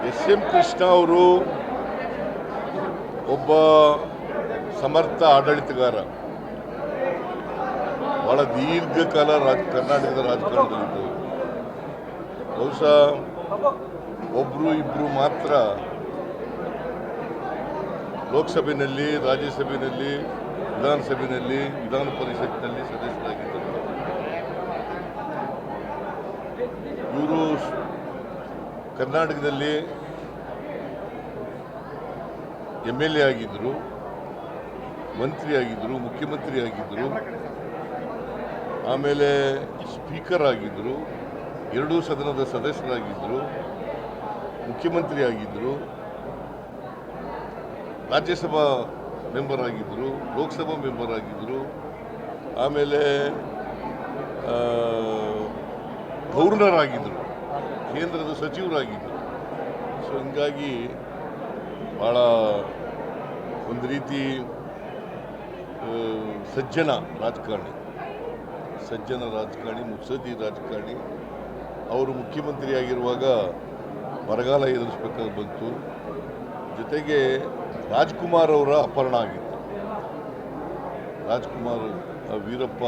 SM. Krishna ಅವರು ಒಬ್ಬ ಸಮರ್ಥ ಆಡಳಿತಗಾರ. ಬಹಳ ದೀರ್ಘಕಾಲ ಕರ್ನಾಟಕದ ರಾಜಕಾರಣದಲ್ಲಿದ್ದರು. ಬಹುಶಃ ಒಬ್ಬರು ಇಬ್ಬರು ಮಾತ್ರ ಲೋಕಸಭೆಯಲ್ಲಿ, ರಾಜ್ಯಸಭೆಯಲ್ಲಿ, ವಿಧಾನಸಭೆಯಲ್ಲಿ, ವಿಧಾನ ಪರಿಷತ್ನಲ್ಲಿ ಸದಸ್ಯರಾಗಿದ್ದರು. ಇವರು ಕರ್ನಾಟಕದಲ್ಲಿ MLA ಆಗಿದ್ದರು, ಮಂತ್ರಿ ಆಗಿದ್ದರು, ಮುಖ್ಯಮಂತ್ರಿ ಆಗಿದ್ದರು, ಆಮೇಲೆ ಸ್ಪೀಕರ್ ಆಗಿದ್ದರು, ಎರಡೂ ಸದನದ ಸದಸ್ಯರಾಗಿದ್ದರು, ಮುಖ್ಯಮಂತ್ರಿ ಆಗಿದ್ದರು, ರಾಜ್ಯಸಭಾ ಮೆಂಬರ್ ಆಗಿದ್ದರು, ಲೋಕಸಭಾ ಮೆಂಬರ್ ಆಗಿದ್ದರು, ಆಮೇಲೆ ಗವರ್ನರ್ ಆಗಿದ್ದರು, ಕೇಂದ್ರದ ಸಚಿವರಾಗಿದ್ದರು. ಸೊ ಹೀಗಾಗಿ ಭಾಳ ಒಂದು ರೀತಿ ಸಜ್ಜನ ರಾಜಕಾರಣಿ, ಮುತ್ಸದ್ದಿ ರಾಜಕಾರಣಿ. ಅವರು ಮುಖ್ಯಮಂತ್ರಿ ಆಗಿರುವಾಗ ಬರಗಾಲ ಎದುರಿಸಬೇಕಾಗಿ ಬಂತು. ಜೊತೆಗೆ ರಾಜ್ಕುಮಾರ್ ಅವರ ಅಪಹರಣ ಆಗಿತ್ತು. ರಾಜ್ಕುಮಾರ್ ವೀರಪ್ಪ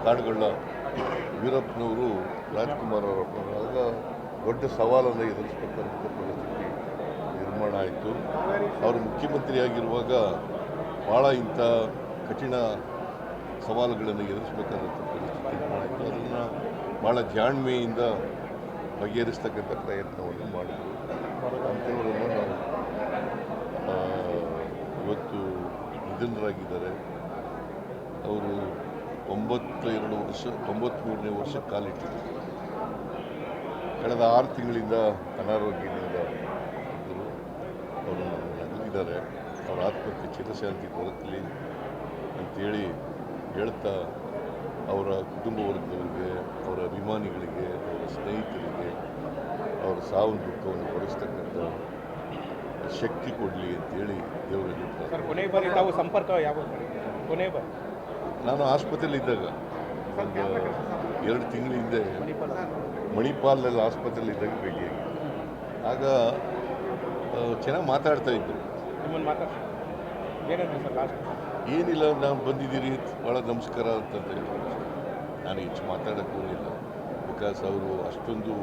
ಕಾಡುಗಳ ವೀರಪ್ಪನವರು ರಾಜ್ಕುಮಾರ್ ಅವರ ಅಪಹರಣ ಆಗ ದೊಡ್ಡ ಸವಾಲನ್ನು ಎದುರಿಸಬೇಕಾದಂಥ ಪರಿಸ್ಥಿತಿ ನಿರ್ಮಾಣ ಆಯಿತು. ಅವರು ಮುಖ್ಯಮಂತ್ರಿ ಆಗಿರುವಾಗ ಭಾಳ ಇಂಥ ಕಠಿಣ ಸವಾಲುಗಳನ್ನು ಎದುರಿಸಬೇಕಾದಂಥ ಪರಿಸ್ಥಿತಿ ನಿರ್ಮಾಣ ಆಯಿತು. ಅದನ್ನು ಭಾಳ ಜಾಣ್ಮೆಯಿಂದ ಬಗೆಹರಿಸ್ತಕ್ಕಂಥ ಪ್ರಯತ್ನವನ್ನು ಮಾಡಿದರು. ಅಂಥವರನ್ನು ನಾವು ಇವತ್ತು ನಿಧನರಾಗಿದ್ದಾರೆ. ಅವರು 93ನೇ ವರ್ಷ ಕಾಲಿಟ್ಟಿದ್ದಾರೆ. ಕಳೆದ 6 ತಿಂಗಳಿಂದ ಅನಾರೋಗ್ಯದಿಂದ ಇದ್ದರು. ಅವರು ನಗಲಿದ್ದಾರೆ. ಅವರ ಆತ್ಮಕ್ಕೆ ಚಿರಶಾಂತಿ ದೊರಕಲಿ ಅಂತೇಳಿ ಹೇಳ್ತಾ, ಅವರ ಕುಟುಂಬ ವರ್ಗದವರಿಗೆ, ಅವರ ಅಭಿಮಾನಿಗಳಿಗೆ, ಅವರ ಸ್ನೇಹಿತರಿಗೆ ಅವರ ಸಾವು ದುಃಖವನ್ನು ಭರಿಸ್ತಕ್ಕಂಥ ಶಕ್ತಿ ಕೊಡಲಿ ಅಂತೇಳಿ ದೇವರಲ್ಲಿ ಕೊನೆ ಬಾರಿ ತಾವು ಸಂಪರ್ಕ ಯಾವಾಗ? ಕೊನೆ ಬಾರಿ ನಾನು ಆಸ್ಪತ್ರೆಯಲ್ಲಿದ್ದಾಗ ಒಂದು 2 ತಿಂಗಳ ಹಿಂದೆ ಮಣಿಪಾಲ್ನಲ್ಲಿ ಆಸ್ಪತ್ರೆಯಲ್ಲಿದ್ದಾಗ ಭೇಟಿಯಾಗಿದ್ದೆ. ಆಗ ಚೆನ್ನಾಗಿ ಮಾತಾಡ್ತಾ ಇದ್ದರು. ನಿಮ್ಮನ್ನು ಮಾತಾಡ್ತಾರೆ ಏನಂದ್ರೆ ಸರ್ ಲಾಸ್ಟ್? ಏನಿಲ್ಲ, ನಾನು ಬಂದಿದ್ದೀರಿ, ಭಾಳ ನಮಸ್ಕಾರ ಅಂತಂತ ಹೇಳ್ತಾರೆ. ನಾನು ಹೆಚ್ಚು ಮಾತಾಡೋಕ್ಕೆ ಹೋಗಿಲ್ಲ. ಬಿಕಾಸ್ ಅವರು ಅಷ್ಟೊಂದು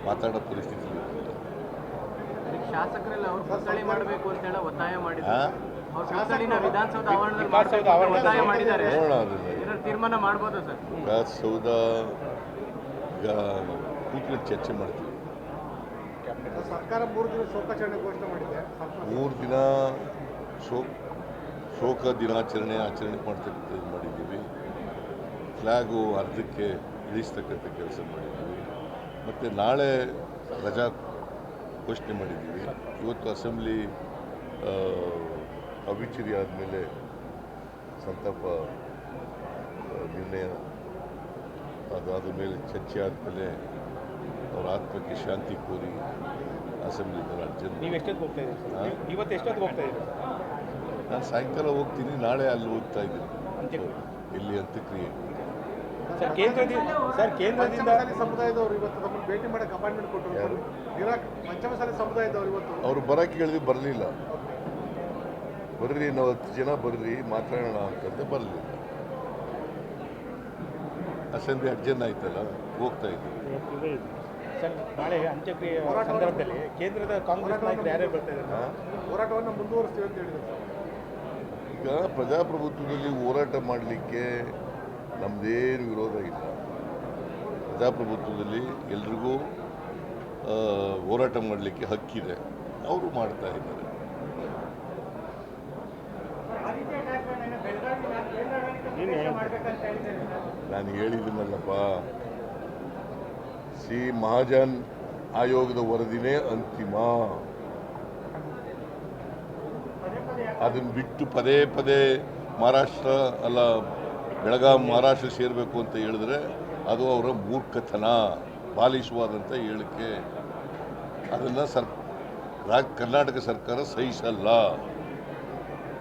ಮಾತಾಡೋ ಪರಿಸ್ಥಿತಿ ಇರಲಿಲ್ಲ. ಶಾಸಕರೆಲ್ಲ ಅವರು ಕರ್ತಳಿ ಮಾಡಬೇಕು ಅಂತ ಹೇಳಿ ಒತ್ತಾಯ ಮಾಡಿದ್ದಾರೆ. ವಿಧಾನಸೌಧ ಒತ್ತಾಯ ಮಾಡಿದ್ದಾರೆ. ತೀರ್ಮಾನ ಮಾಡ್ಬೋದಾ ಸರ್? ವಿಧಾನಸೌಧ ಈಗ ಕೂತ್ಕೊಂಡು ಚರ್ಚೆ ಮಾಡ್ತೀವಿ. ಸರ್ಕಾರ 3 ದಿನ ಶೋಕಾಚರಣೆ ಘೋಷಣೆ ಮಾಡಿದೆ. 3 ದಿನ ಶೋಕ ದಿನಾಚರಣೆ ಮಾಡ್ತಕ್ಕಂಥದ್ದು ಮಾಡಿದ್ದೀವಿ. ಫ್ಲ್ಯಾಗು ಅರ್ಧಕ್ಕೆ ಇಳಿಸ್ತಕ್ಕಂಥ ಕೆಲಸ ಮಾಡಿದ್ದೀವಿ. ಮತ್ತು ನಾಳೆ ರಜಾ ಘೋಷಣೆ ಮಾಡಿದ್ದೀವಿ. ಇವತ್ತು ಅಸೆಂಬ್ಲಿ ಅಭಿಚುರಿ ಆದಮೇಲೆ ಸಂತಾಪ ನಿರ್ಣಯ ಅದಾದ ಮೇಲೆ ಚರ್ಚೆ ಆದಮೇಲೆ ಅವರ ಆತ್ಮಕ್ಕೆ ಶಾಂತಿ ಕೋರಿ ಅಸೆಂಬ್ಲಿನಲ್ಲಿ ಅರ್ಜೆಂಟ್. ನೀವು ಎಷ್ಟೊತ್ತು ಹೋಗ್ತಾ ಇದ್ದೀರಿ ಸರ್? ಇವತ್ತು ಎಷ್ಟೊತ್ತು ಹೋಗ್ತಾ ಇದ್ದೀರಿ? ನಾನು ಸಾಯಂಕಾಲ ಹೋಗ್ತೀನಿ. ನಾಳೆ ಅಲ್ಲಿ ಹೋಗ್ತಾ ಇದ್ದೀನಿ, ಇಲ್ಲಿ ಅಂತ್ಯಕ್ರಿಯೆ. ಸರ್ ಕೇಂದ್ರದಿಂದ ಸಮುದಾಯದವರು ಇವತ್ತು ನಮ್ಮನ್ನು ಭೇಟಿ ಮಾಡಕ್ಕೆ ಅಪಾಯಿಂಟ್ಮೆಂಟ್ ಕೊಟ್ಟರು. ಪಂಚಮಸಾಲಿ ಸಮುದಾಯದವರು ಇವತ್ತು ಅವರು ಬರೋಕ್ಕೆ ಹೇಳಿದ್ರು, ಬರಲಿಲ್ಲ. ಬರ್ರಿ, ನಾವು 10 ಜನ ಬರ್ರಿ ಮಾತಾಡೋಣ ಅಂತಂದ್ರೆ ಬರಲಿಲ್ಲ. ಅಸೆಂಬ್ಲಿ ಅರ್ಜೆಂಟ್ ಆಯ್ತಲ್ಲ, ಹೋಗ್ತಾ ಇದ್ದೀವಿ. ಸರ್ ನಾಳೆ ಅಂತ್ಯಕ್ರಿಯೆ ಸಂದರ್ಭದಲ್ಲಿ ಕೇಂದ್ರದ ಕಾಂಗ್ರೆಸ್ ನಾಯಕರು ಯಾರ್ಯಾರು ಬರ್ತಾ ಇದ್ದಾರೆ? ಹೋರಾಟವನ್ನು ಮುಂದುವರಿಸ್ತೀವಿ ಅಂತ ಹೇಳಿದ್ರು. ಈಗ ಪ್ರಜಾಪ್ರಭುತ್ವದಲ್ಲಿ ಹೋರಾಟ ಮಾಡಲಿಕ್ಕೆ ನಮ್ಮದೇನು ವಿರೋಧ ಇಲ್ಲ. ಪ್ರಜಾಪ್ರಭುತ್ವದಲ್ಲಿ ಎಲ್ರಿಗೂ ಹೋರಾಟ ಮಾಡಲಿಕ್ಕೆ ಹಕ್ಕಿದೆ. ಅವರು ಮಾಡ್ತಾ ಇದ್ದಾರೆ. ನಾನು ಹೇಳಿದ್ದೀನಲ್ಲಪ್ಪ, ಮಹಾಜನ್ ಆಯೋಗದ ವರದಿನೇ ಅಂತಿಮ. ಅದನ್ನು ಬಿಟ್ಟು ಪದೇ ಪದೇ ಮಹಾರಾಷ್ಟ್ರ ಅಲ್ಲ ಬೆಳಗಾಂ ಮಹಾರಾಷ್ಟ್ರ ಸೇರಬೇಕು ಅಂತ ಹೇಳಿದ್ರೆ ಅದು ಅವರ ಮೂರ್ಖತನ, ಬಾಲಿಶವಾದಂಥ ಹೇಳಿಕೆ. ಅದನ್ನು ಕರ್ನಾಟಕ ಸರ್ಕಾರ ಸಹಿಸಲ್ಲ.